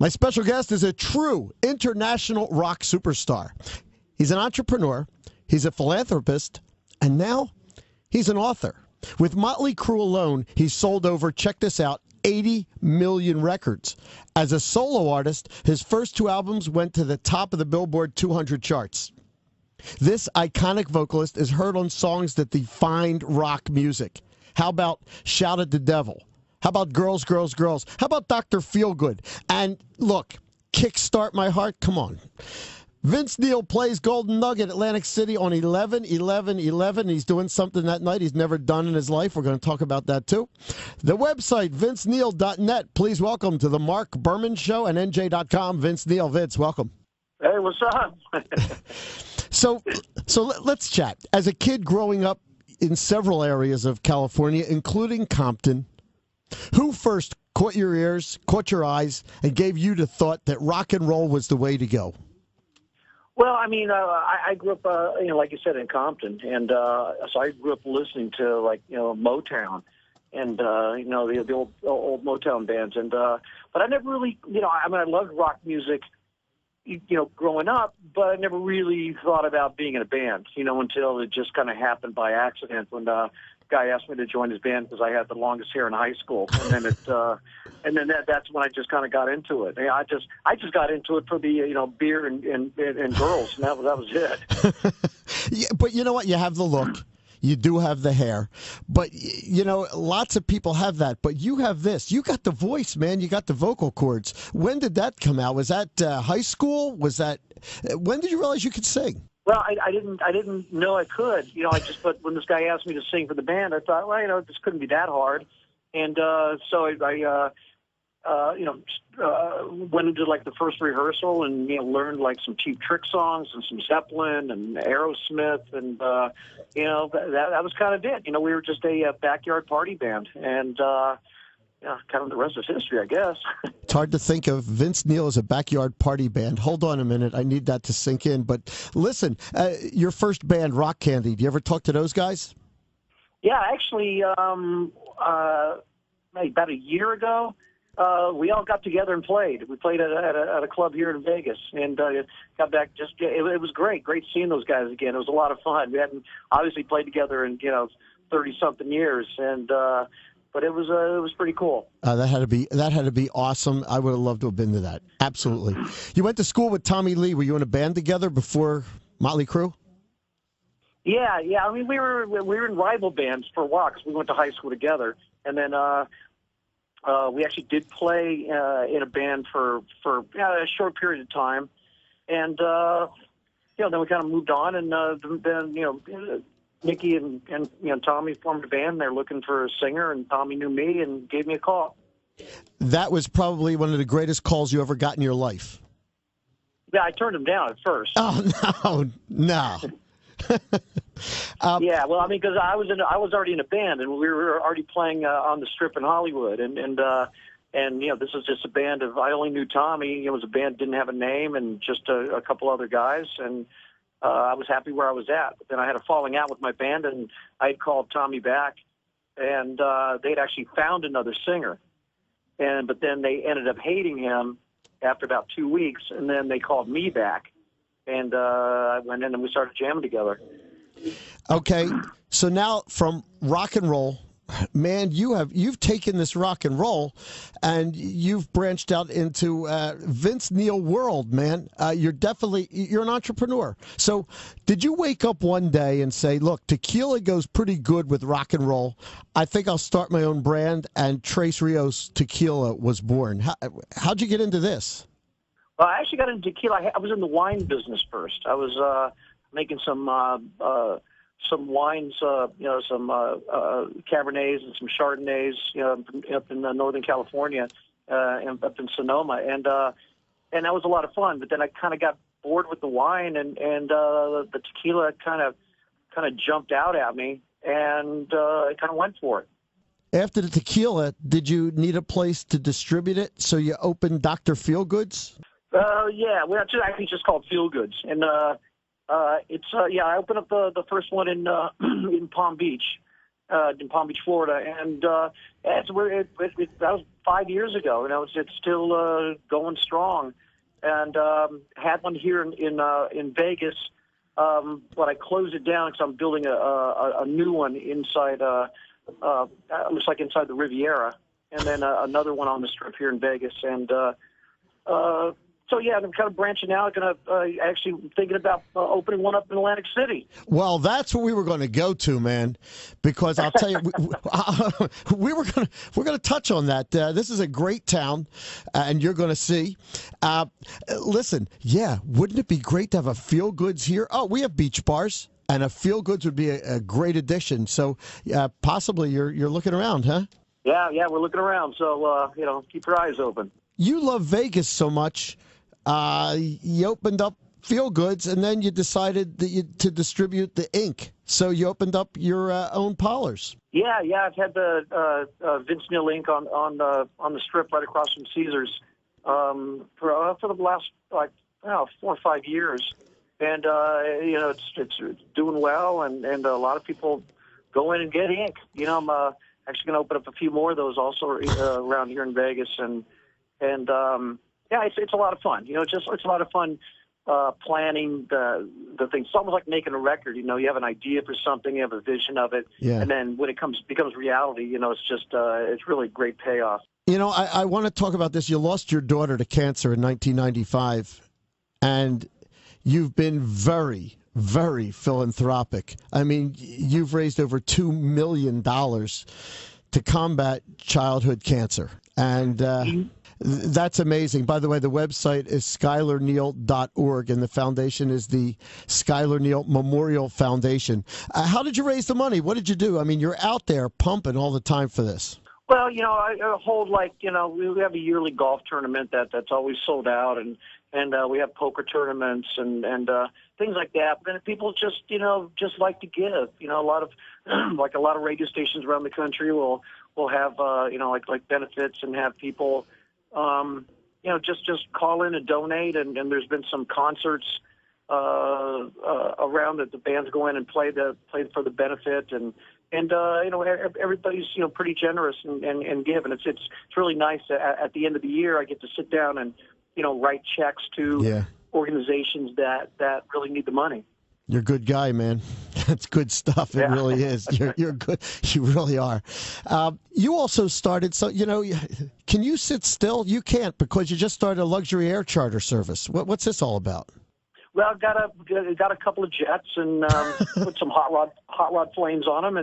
My special guest is a true international rock superstar. He's an entrepreneur, he's a philanthropist, and now he's an author. With Motley Crue alone, he's sold over, check this out, 80 million records. As a solo artist, his first 2 albums went to the top of the Billboard 200 charts. This iconic vocalist is heard on songs that defined rock music. How about Shout at the Devil? How about Girls, Girls, Girls? How about Dr. Feelgood? And look, Kickstart My Heart, come on. Vince Neil plays Golden Nugget, Atlantic City on 11/11/11. He's doing something that night he's never done in his life. We're going to talk about that too. The website, vinceneil.net. Please welcome to the Marc Berman Show and NJ.com, Vince Neil. Vince, welcome. Hey, what's up? So let's chat. As a kid growing up in several areas of California, including Compton, who first caught your ears, caught your eyes, and gave you the thought that rock and roll was the way to go? Well, I mean, I grew up, like you said, in Compton, and so I grew up listening to Motown, and the old Motown bands, and but I never really, I loved rock music, growing up, but I never really thought about being in a band, until it just kind of happened by accident when guy asked me to join his band because I had the longest hair in high school, and then that's when I just kind of got into it. I just got into it for the beer and girls, and that was it. Yeah, but you know what? You have the look. You do have the hair, but lots of people have that. But you have this. You got the voice, man. You got the vocal cords. When did that come out? Was that high school? When did you realize you could sing? Well, I didn't know I could. But when this guy asked me to sing for the band, I thought, well, this couldn't be that hard. And so I went into the first rehearsal and learned some Cheap Trick songs and some Zeppelin and Aerosmith, and that was kind of it. We were just a backyard party band, and kind of the rest is history, I guess. It's hard to think of Vince Neil as a backyard party band. Hold on a minute. I need that to sink in. But listen, your first band, Rock Candy, do you ever talk to those guys? Yeah, actually, about a year ago, we all got together and played. We played at a club here in Vegas, and got back. It was great seeing those guys again. It was a lot of fun. We hadn't obviously played together in 30-something years, and but it was pretty cool. That had to be awesome. I would have loved to have been to that. Absolutely. You went to school with Tommy Lee. Were you in a band together before Motley Crue? Yeah. I mean, we were in rival bands for a while because we went to high school together, and then we actually did play in a band for a short period of time, and then we kind of moved on, and then Nikki and Tommy formed a band. They're looking for a singer, and Tommy knew me and gave me a call. That was probably one of the greatest calls you ever got in your life. Yeah, I turned him down at first. Oh no. Yeah, well, I mean, because I was already in a band, and we were already playing on the Strip in Hollywood, and this was just a band of. I only knew Tommy. It was a band didn't have a name, and just a couple other guys, and I was happy where I was at. But then I had a falling out with my band, and I had called Tommy back, and they'd actually found another singer, but then they ended up hating him after about 2 weeks, and then they called me back, and I went in and we started jamming together. Okay, so now from rock and roll, man, you've taken this rock and roll and you've branched out into Vince Neil world, man. You're an entrepreneur. So did you wake up one day and say, look, tequila goes pretty good with rock and roll. I think I'll start my own brand, and Tres Rios Tequila was born. How'd you get into this? Well, I actually got into tequila. I was in the wine business first. I was making some wines, some Cabernets and some Chardonnays, up in Northern California, and up in Sonoma, and that was a lot of fun. But then I kind of got bored with the wine, and the tequila kind of jumped out at me, and I kind of went for it. After the tequila, did you need a place to distribute it? So you opened Dr. Feelgoods? Yeah, well, it's actually just called Feelgoods, and I opened up the first one in Palm Beach, in Palm Beach, Florida, and that was 5 years ago. It's still going strong, and had one here in Vegas. But I closed it down because I'm building a new one inside. Looks like inside the Riviera, and then another one on the Strip here in Vegas, and. So, yeah, I'm kind of branching out. Going to actually thinking about opening one up in Atlantic City. Well, that's what we were going to go to, man, because I'll tell you, we're going to touch on that. This is a great town, and you're going to see. Listen, yeah, wouldn't it be great to have a Feelgoods here? Oh, we have beach bars, and a Feelgoods would be a great addition. So, possibly you're looking around, huh? Yeah, we're looking around. So, keep your eyes open. You love Vegas so much. You opened up Feelgoods, and then you decided that to distribute the ink. So you opened up your own parlors. Yeah. I've had the Vince Neil ink on the Strip right across from Caesars for the last 4 or 5 years, and it's doing well, and a lot of people go in and get ink. I'm actually going to open up a few more of those also around here in Vegas, and yeah, it's a lot of fun. It's a lot of fun planning the thing. It's almost like making a record. You have an idea for something, you have a vision of it, and then when it becomes reality, it's just it's really great payoff. I want to talk about this. You lost your daughter to cancer in 1995, and you've been very, very philanthropic. I mean, you've raised over $2 million to combat childhood cancer, and that's amazing. By the way, the website is skylarneal.org, and the foundation is the Skylar Neal Memorial Foundation. How did you raise the money? What did you do? I mean, you're out there pumping all the time for this. Well, I hold we have a yearly golf tournament that's always sold out, and we have poker tournaments and things like that. But then people just like to give. A lot of like a lot of radio stations around the country will have like benefits and have people. Just call in and donate, and there's been some concerts around that the bands go in and play for the benefit, and everybody's pretty generous and give, and it's really nice. At the end of the year, I get to sit down and write checks to organizations that really need the money. You're a good guy, man. That's good stuff. It really is. You're good. You really are. You also started, can you sit still? You can't, because you just started a luxury air charter service. What's this all about? Well, I've got a couple of jets and put some hot rod flames on them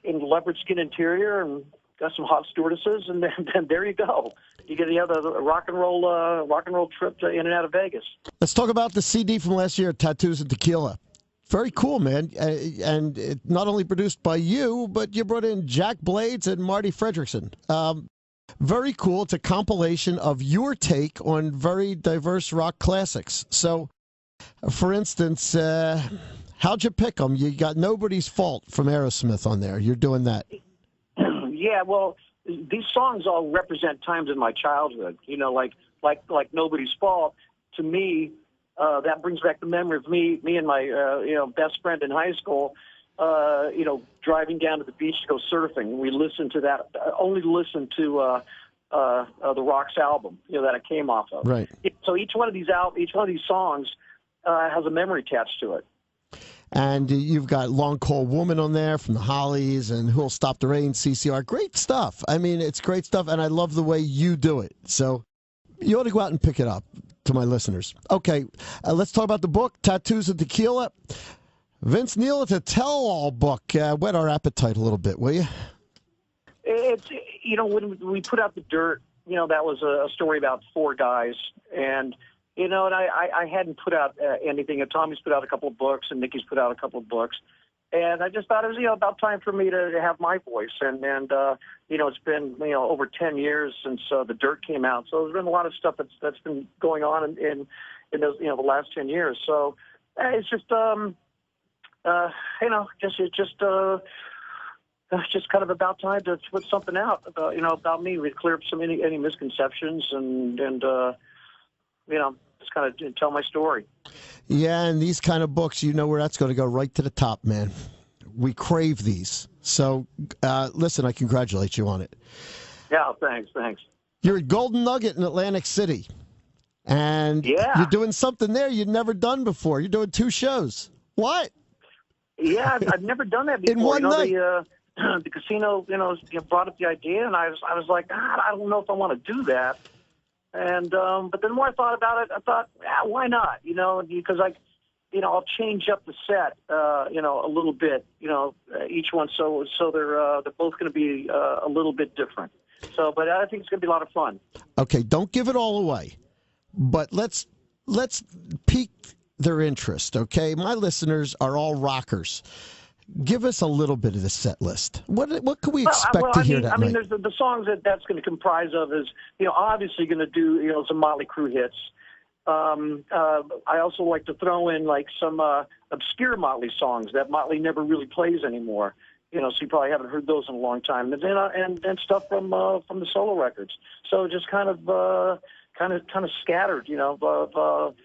and leopard skin interior, and got some hot stewardesses, and then there you go. You get the rock and roll trip in and out of Vegas. Let's talk about the CD from last year, Tattoos and Tequila. Very cool, man. And it not only produced by you, but you brought in Jack Blades and Marty Fredrickson. Very cool. It's a compilation of your take on very diverse rock classics. So, for instance, how'd you pick them? You got Nobody's Fault from Aerosmith on there. You're doing that. Yeah, well, these songs all represent times in my childhood. Like Nobody's Fault. To me, that brings back the memory of me and my best friend in high school. Driving down to the beach to go surfing. We listened to that. Only listened to the Rocks album, that it came off of. Right. So each one of these songs has a memory attached to it. And you've got Long Cold Woman on there from the Hollies, and Who'll Stop the Rain, CCR. Great stuff. I mean, it's great stuff, and I love the way you do it. So you ought to go out and pick it up, to my listeners. Okay, let's talk about the book, Tattoos and Tequila. Vince Neil, it's a tell-all book. Whet our appetite a little bit, will you? It's, when we put out The Dirt, that was a story about 4 guys, and I hadn't put out anything. And Tommy's put out a couple of books, and Nicky's put out a couple of books. And I just thought it was, about time for me to have my voice. And it's been, over 10 years since The Dirt came out. So there's been a lot of stuff that's been going on in those, the last 10 years. So it's just, it's just kind of about time to put something out about me. We'd clear up any misconceptions and just kind of tell my story. Yeah, and these kind of books, where that's going to go right to the top, man. We crave these. So, listen, I congratulate you on it. Yeah, thanks. You're at Golden Nugget in Atlantic City, and you're doing something there you'd never done before. You're doing 2 shows. What? Yeah, I've never done that before. In one night. The casino, brought up the idea, and I was like, I don't know if I want to do that. And but the more I thought about it, I thought, why not? Because I'll change up the set, a little bit, each one, so they're both going to be a little bit different. So, but I think it's going to be a lot of fun. Okay, don't give it all away, but let's pique their interest. Okay, my listeners are all rockers. Give us a little bit of the set list. What can we expect to hear that night? There's the songs that's going to comprise of is, obviously going to do, some Motley Crue hits. I also like to throw in like some obscure Motley songs that Motley never really plays anymore. So you probably haven't heard those in a long time, and stuff from the solo records. So just kind of scattered, those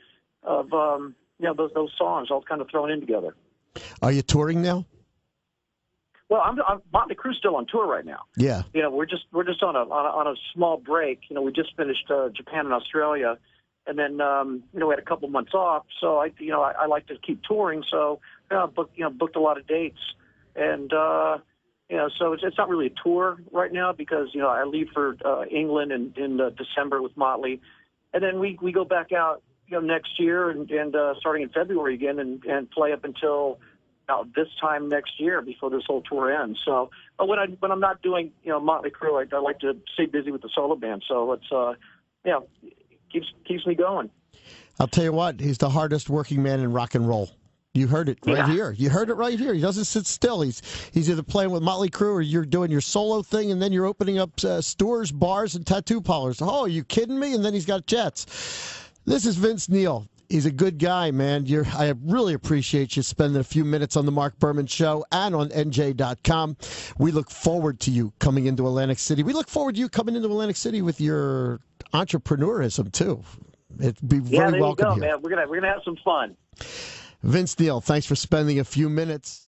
songs all kind of thrown in together. Are you touring now? Well, I'm Motley Crue's still on tour right now. Yeah. We're just on a small break. We just finished Japan and Australia, and then we had a couple months off. So I like to keep touring. So booked a lot of dates, and so it's not really a tour right now because I leave for England in December with Motley, and then we go back out next year and starting in February again and play up until about this time next year before this whole tour ends. So when I'm not doing Motley Crue, I like to stay busy with the solo band. So it's keeps me going. I'll tell you what, he's the hardest working man in rock and roll. You heard it right here. You heard it right here. He doesn't sit still. He's either playing with Motley Crue or you're doing your solo thing, and then you're opening up stores, bars, and tattoo parlors. Oh, are you kidding me? And then he's got jets. This is Vince Neil. He's a good guy, man. I really appreciate you spending a few minutes on the Marc Berman Show and on NJ.com. We look forward to you coming into Atlantic City. We look forward to you coming into Atlantic City with your entrepreneurism, too. It'd be very welcome here. Man. We're gonna have some fun. Vince Neil, thanks for spending a few minutes.